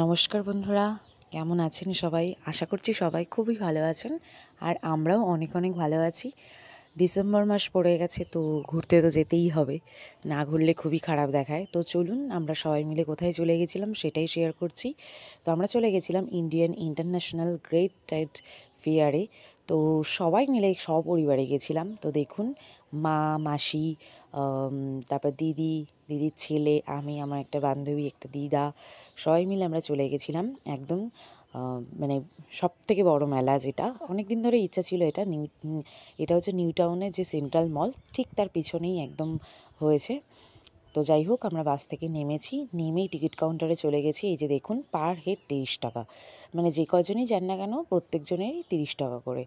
নমস্কার বন্ধুরা, কেমন আছেন সবাই? আশা করছি সবাই খুবই ভালো আছেন। আর আমরাও অনেক অনেক ভালো আছি। ডিসেম্বর মাস পড়ে গেছে, তো ঘুরতে তো যেতেই হবে, না ঘুরলে খুবই খারাপ দেখায়। তো চলুন আমরা সবাই মিলে কোথায় চলে গেছিলাম সেটাই শেয়ার করছি। তো আমরা চলে গেছিলাম ইন্ডিয়ান ইন্টারন্যাশনাল গ্রেট ট্রেড ফেয়ারে। তো সবাই মিলে সপরিবারে গেছিলাম। তো দেখুন, মা, মাসি, তারপর দিদির ছেলে, আমি, আমার একটা বান্ধবী, একটা দিদা, সবাই মিলে আমরা চলে গেছিলাম একদম মানে সবথেকে বড় মেলা, যেটা অনেক দিন ধরে ইচ্ছা ছিল। এটা হচ্ছে নিউ টাউনের যে সেন্ট্রাল মল, ঠিক তার পিছনেই একদম হয়েছে। তো যাই হোক, আমরা বাস থেকে নেমেই টিকিট কাউন্টারে চলে গেছি। এই যে দেখুন, পার হেড 30 টাকা, মানে যে কজনই যান না কেন প্রত্যেকজনেরই 30 টাকা করে।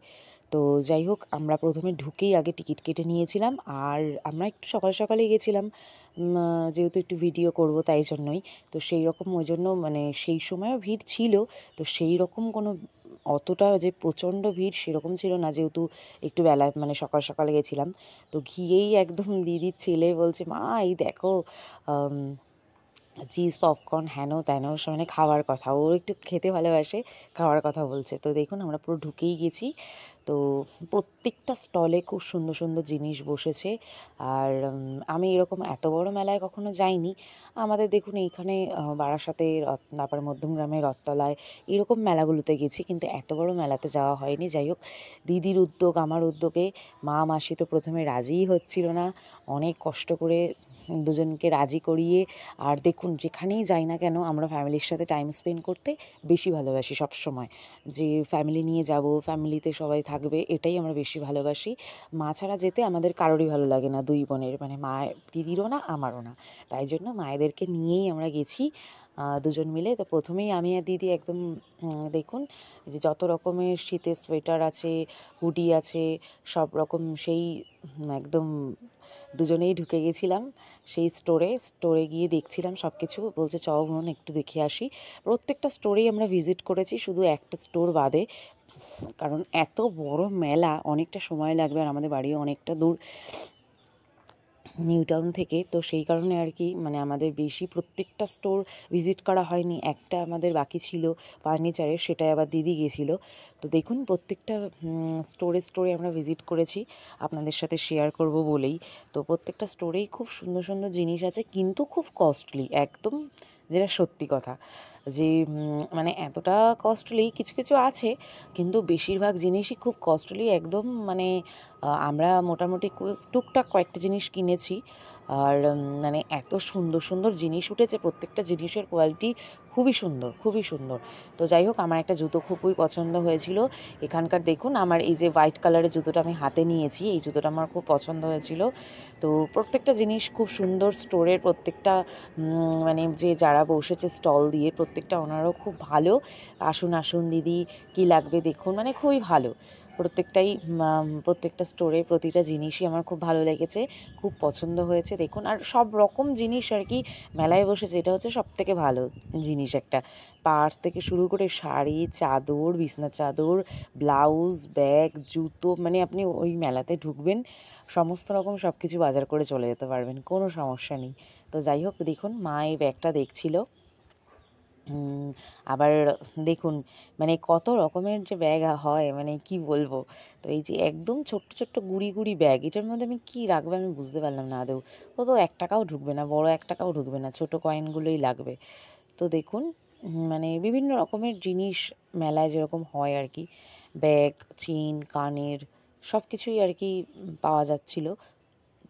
তো যাই হোক, আমরা প্রথমে ঢুকেই আগে টিকিট কেটে নিয়েছিলাম। আর আমরা একটু সকাল সকালেই গেছিলাম, যেহেতু একটু ভিডিও করব তাই জন্যই। তো সেই রকম ওই জন্য মানে সেই সময়ও ভিড় ছিল। তো সেই রকম কোনো অতটা যে প্রচণ্ড ভিড় সেরকম ছিল না, যেহেতু একটু বেলায় মানে সকাল সকালে গেছিলাম। তো গিয়েই একদম দিদির ছেলে বলছে, মা এই দেখো চিজ পপকর্ন হেন তেন, মানে খাওয়ার কথা, ও একটু খেতে ভালোবাসে, খাওয়ার কথা বলছে। তো দেখুন, আমরা পুরো ঢুকেই গেছি। তো প্রত্যেকটা স্টলে খুব সুন্দর সুন্দর জিনিস বসেছে। আর আমি এরকম এত বড় মেলায় কখনো যাইনি। আমাদের দেখুন এইখানে বারাসাতে, তারপর মধ্যমগ্রামে রথতলায় এরকম মেলাগুলোতে গেছি, কিন্তু এত বড় মেলাতে যাওয়া হয়নি। যাই হোক, দিদির উদ্যোগ, আমার উদ্যোগে, মা মাসি তো প্রথমে রাজিই হচ্ছিল না, অনেক কষ্ট করে দুজনকে রাজি করিয়ে। আর দেখুন, যেখানেই যাই না কেন আমরা ফ্যামিলির সাথে টাইম স্পেন্ড করতে বেশি ভালোবাসি সব সময়। যে ফ্যামিলি নিয়ে যাব, ফ্যামিলিতে সবাই থাকবে, এটাই আমরা বেশি ভালোবাসি। মা ছাড়া যেতে আমাদের কারোরই ভালো লাগে না, দুই বোনের, মানে মা, দিদিরও না আমারও না। তাই জন্য মায়েদেরকে নিয়েই আমরা গেছি দুজন মিলে। তো প্রথমেই আমি আর দিদি একদম দেখুন, যে যত রকমের শীতের সোয়েটার আছে, হুডি আছে, সব রকম সেই একদম দুজনেই ঢুকে গেছিলাম সেই স্টোরে গিয়ে দেখছিলাম সব কিছু। বলছে চ বোন একটু দেখে আসি। প্রত্যেকটা স্টোরেই আমরা ভিজিট করেছি, শুধু একটা স্টোর বাদে, কারণ এত বড় মেলা অনেকটা সময় লাগবে, আর আমাদের বাড়িও অনেকটা দূর নিউ টাউন থেকে। তো সেই কারণে আর কি, মানে আমাদের বেশি প্রত্যেকটা স্টোর ভিজিট করা হয়নি। একটা আমাদের বাকি ছিল ফার্নিচারের, সেটাই আবার দিদি গেছিলো। তো দেখুন, প্রত্যেকটা স্টোরে আমরা ভিজিট করেছি, আপনাদের সাথে শেয়ার করব বলেই। তো প্রত্যেকটা স্টোরেই খুব সুন্দর সুন্দর জিনিস আছে, কিন্তু খুব কস্টলি একদম, যেটা সত্যি কথা। যে মানে এতটা কস্টলি কিছু কিছু আছে, কিন্তু বেশিরভাগ জিনিসই খুব কস্টলি একদম। মানে আমরা মোটামুটি টুকটাক কয়েকটা জিনিস কিনেছি। আর মানে এত সুন্দর সুন্দর জিনিস উঠেছে, প্রত্যেকটা জিনিসের কোয়ালিটি খুবই সুন্দর, খুবই সুন্দর। তো যাই হোক, আমার একটা জুতো খুবই পছন্দ হয়েছিল এখানকার। দেখুন, আমার এই যে হোয়াইট কালারের জুতোটা আমি হাতে নিয়েছি, এই জুতোটা আমার খুব পছন্দ হয়েছিল। তো প্রত্যেকটা জিনিস খুব সুন্দর, স্টোরের প্রত্যেকটা মানে যে যারা বসেছে স্টল দিয়ে, প্রত্যেকটা ওনারাও খুব ভালো। আসুন আসুন দিদি, কি লাগবে দেখুন, মানে খুবই ভালো প্রত্যেকটাই। প্রত্যেকটা স্টোরে প্রতিটা জিনিসই আমার খুব ভালো লেগেছে, খুব পছন্দ হয়েছে। দেখুন, আর সব রকম জিনিস আর কি মেলায় বসেছে, এটা হচ্ছে সবথেকে ভালো জিনিস একটা। পার্স থেকে শুরু করে শাড়ি, চাদর, বিছনার চাদর, ব্লাউজ, ব্যাগ, জুতো, মানে আপনি ওই মেলাতে ঢুকবেন, সমস্ত রকম সব কিছু বাজার করে চলে যেতে পারবেন, কোনো সমস্যা নেই। তো যাই হোক, দেখুন মা এই ব্যাগটা দেখছিল। আবার দেখুন, মানে কত রকমের যে ব্যাগ হয়, মানে কি বলবো। তো এই যে একদম ছোট্ট ছোট্ট গুড়ি গুড়ি ব্যাগ, এটার মধ্যে আমি কি রাখবো আমি বুঝতে পারলাম না আদৌ। ও তো 1 টাকাও ঢুকবে না, বড় 1 টাকাও ঢুকবে না, ছোট কয়েনগুলোই লাগবে। তো দেখুন, মানে বিভিন্ন রকমের জিনিস মেলায় যেরকম হয় আর কি, ব্যাগ, চেন, কানের, সব কিছুই আর কি পাওয়া যাচ্ছিল।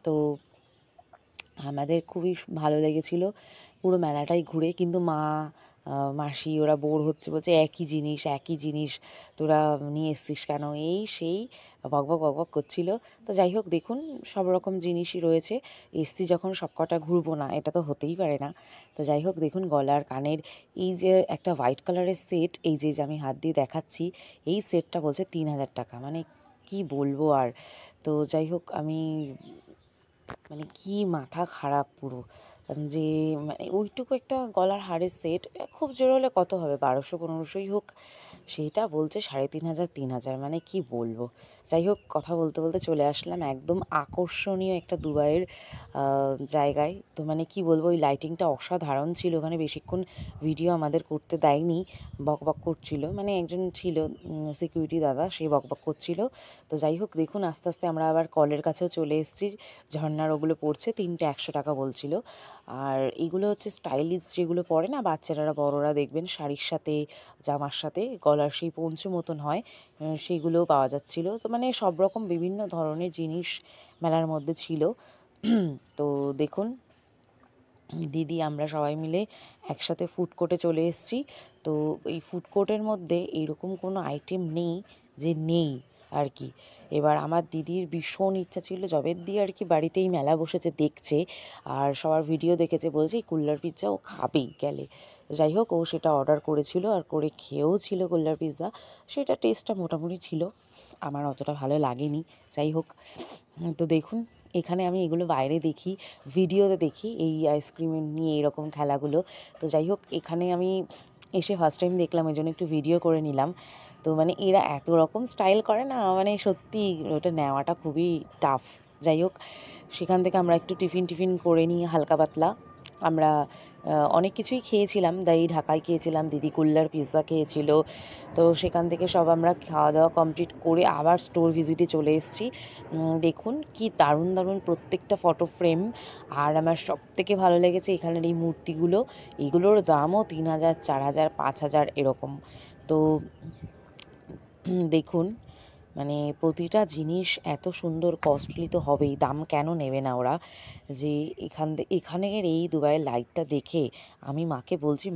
তো আমাদের খুবই ভালো লেগেছিল পুরো মেলাটাই ঘুরে। কিন্তু মা, মাসি ওরা বোর হচ্ছে, বলছে একই জিনিস তোরা নিয়ে এসছিস কেন, এই সেই বকবক বকবক করছিল। তো যাই হোক, দেখুন সব রকম জিনিসই রয়েছে। এসছি যখন সব কটা ঘুরবো না, এটা তো হতেই পারে না। তো যাই হোক, দেখুন গলার কানের এই যে একটা হোয়াইট কালারের সেট, এই যে আমি হাত দিয়ে দেখাচ্ছি, এই সেটটা বলছে 3,000 টাকা, মানে কি বলবো আর। তো যাই হোক, আমি মানে কি মাথা খারাপ পুরো, যে মানে ওইটুকু একটা গলার হারের সেট খুব জোর হলে কত হবে, 1200-1500ই হোক, সেইটা বলছে 3500 3000, মানে কি বলবো। যাই হোক, কথা বলতে বলতে চলে আসলাম একদম আকর্ষণীয় একটা দুবাইয়ের জায়গায়। তো মানে কি বলবো, ওই লাইটিংটা অসাধারণ ছিল, ওখানে বেশিক্ষণ ভিডিও আমাদের করতে দেয়নি, বকবক করছিল, মানে একজন ছিল সিকিউরিটি দাদা, সে বকবক করছিল। তো যাই হোক, দেখুন আস্তে আস্তে আমরা আবার কলের কাছেও চলে এসেছি, ঝর্ণার ওগুলো পড়ছে, 3টে 100 টাকা বলছিল। আর এগুলো হচ্ছে স্টাইলিশ যেগুলো পরে না বাচ্চারা, বড়রা দেখবেন শাড়ির সাথে জামার সাথে গলার সেই পঞ্চু মতন হয়, সেগুলোও পাওয়া যাচ্ছিলো। তো মানে সব রকম বিভিন্ন ধরনের জিনিস মেলার মধ্যে ছিল। তো দেখুন দিদি আমরা সবাই মিলে একসাথে ফুড কোর্টে চলে এসেছি। তো এই ফুড কোর্টের মধ্যে এইরকম কোনো আইটেম নেই যে নেই আর কি। এবার আমার দিদির ভীষণ ইচ্ছা ছিল, যবের দিয়ে আর কি বাড়িতেই মেলা বসেছে দেখছে আর সবার ভিডিও দেখেছে, বলছে এই কুল্লার পিৎজা ও খাবেই গেলে। যাই হোক, ও সেটা অর্ডার করেছিল আর করে খেয়েও ছিল কুল্লার পিৎজা। সেটা টেস্টটা মোটামুটি ছিল, আমার অতটা ভালো লাগেনি। যাই হোক, তো দেখুন এখানে আমি এগুলো বাইরে দেখি, ভিডিওতে দেখি এই আইসক্রিম নিয়ে এরকম খেলাগুলো। তো যাই হোক, এখানে আমি এসে ফার্স্ট টাইম দেখলাম, ওই জন্য একটু ভিডিও করে নিলাম। তো মানে এরা এত রকম স্টাইল করে না, মানে সত্যি ওটা নেওয়াটা খুবই টাফ। যাই হোক, সেখান থেকে আমরা একটু টিফিন করে নিই হালকা পাতলা। আমরা অনেক কিছুই খেয়েছিলাম, দাই ঢাকায় খেয়েছিলাম, দিদি কুল্লার পিৎজা খেয়েছিল। তো সেখান থেকে সব আমরা খাওয়া দাওয়া কমপ্লিট করে আবার স্টোর ভিজিটে চলে এসেছি। দেখুন কি দারুণ দারুণ প্রত্যেকটা ফটো ফ্রেম। আর আমার সবথেকে ভালো লেগেছে এখানের এই মূর্তিগুলো, এগুলোর দামও 3000 4000 5000 এরকম। তো দেখুন মানে প্রতিটা জিনিস এত সুন্দর, কস্টলি তো হবেই, দাম কেন নেবে না ওরা। যে এখানের এই দুবাইয়ের লাইটটা দেখে আমি মাকে বলছি,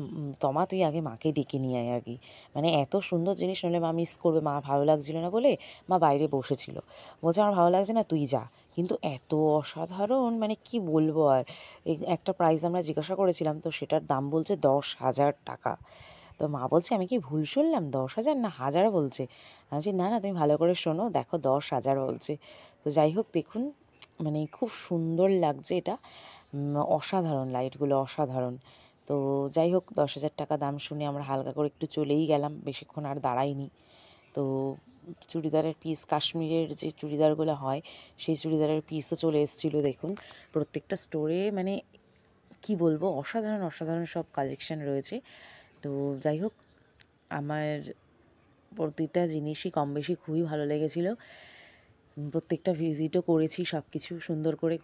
তমা তুই আগে মাকে ডেকে নিয়ে আয় আর কি। মানে এত সুন্দর জিনিস নইলে মা মিস করবে, মা ভালো লাগছিল না বলে মা বাইরে বসেছিল, বলছে আমার ভালো লাগছে না তুই যা। কিন্তু এত অসাধারণ, মানে কি বলবো আর। একটা প্রাইস আমরা জিজ্ঞাসা করেছিলাম, তো সেটার দাম বলছে 10,000 টাকা। তো মা বলছে আমি কি ভুল শুনলাম, 10,000 না 1000 বলছে। আমি বলছি না না, তুমি ভালো করে শোনো, দেখো 10,000 বলছে। তো যাই হোক দেখুন, মানে খুব সুন্দর লাগছে এটা, অসাধারণ লাইটগুলো, অসাধারণ। তো যাই হোক, 10,000 টাকা দাম শুনে আমরা হালকা করে একটু চলেই গেলাম, বেশিক্ষণ আর দাঁড়াইনি। তো চুড়িদারের পিস, কাশ্মীরের যে চুড়িদারগুলো হয় সেই চুড়িদারের পিসও চলে এসেছিলো। দেখুন প্রত্যেকটা স্টোরে মানে কি বলবো, অসাধারণ অসাধারণ সব কালেকশান রয়েছে। তো যাই হোক, আমার প্রতিটা জিনিসই কম বেশি খুবই ভালো লেগেছিলো। প্রত্যেকটা ভিজিটও করেছি, সব কিছু সুন্দর করে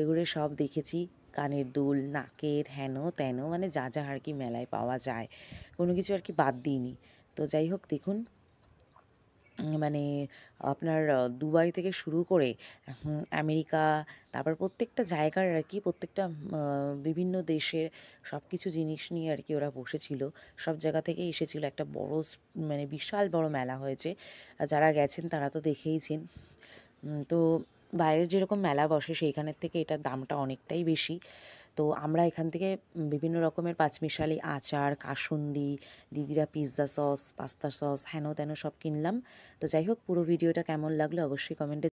ঘুরে সব দেখেছি। কানের দুল, নাকের হেন তেন, মানে যা যা আর কি মেলায় পাওয়া যায়, কোনো কিছু আর কি বাদ দিইনি। তো যাই হোক দেখুন, মানে আপনার দুবাই থেকে শুরু করে আমেরিকা, তারপর প্রত্যেকটা জায়গার আর কি, প্রত্যেকটা বিভিন্ন দেশের সব কিছু জিনিস নিয়ে আর কি ওরা বসেছিল। সব জায়গা থেকেই এসেছিল, একটা বড় মানে বিশাল বড় মেলা হয়েছে। যারা গেছেন তারা তো দেখেইছেন। তো বাইরের যেরকম মেলা বসে সেইখানের থেকে এটার দামটা অনেকটাই বেশি। তো আমরা এখান থেকে বিভিন্ন রকমের পাঁচমিশালি আচার, কাসুন্দি, দিদিরা পিৎজা সস, পাস্তা সস, হেন তেন সব কিনলাম। তো যাই হোক, পুরো ভিডিওটা কেমন লাগলো অবশ্যই কমেন্টে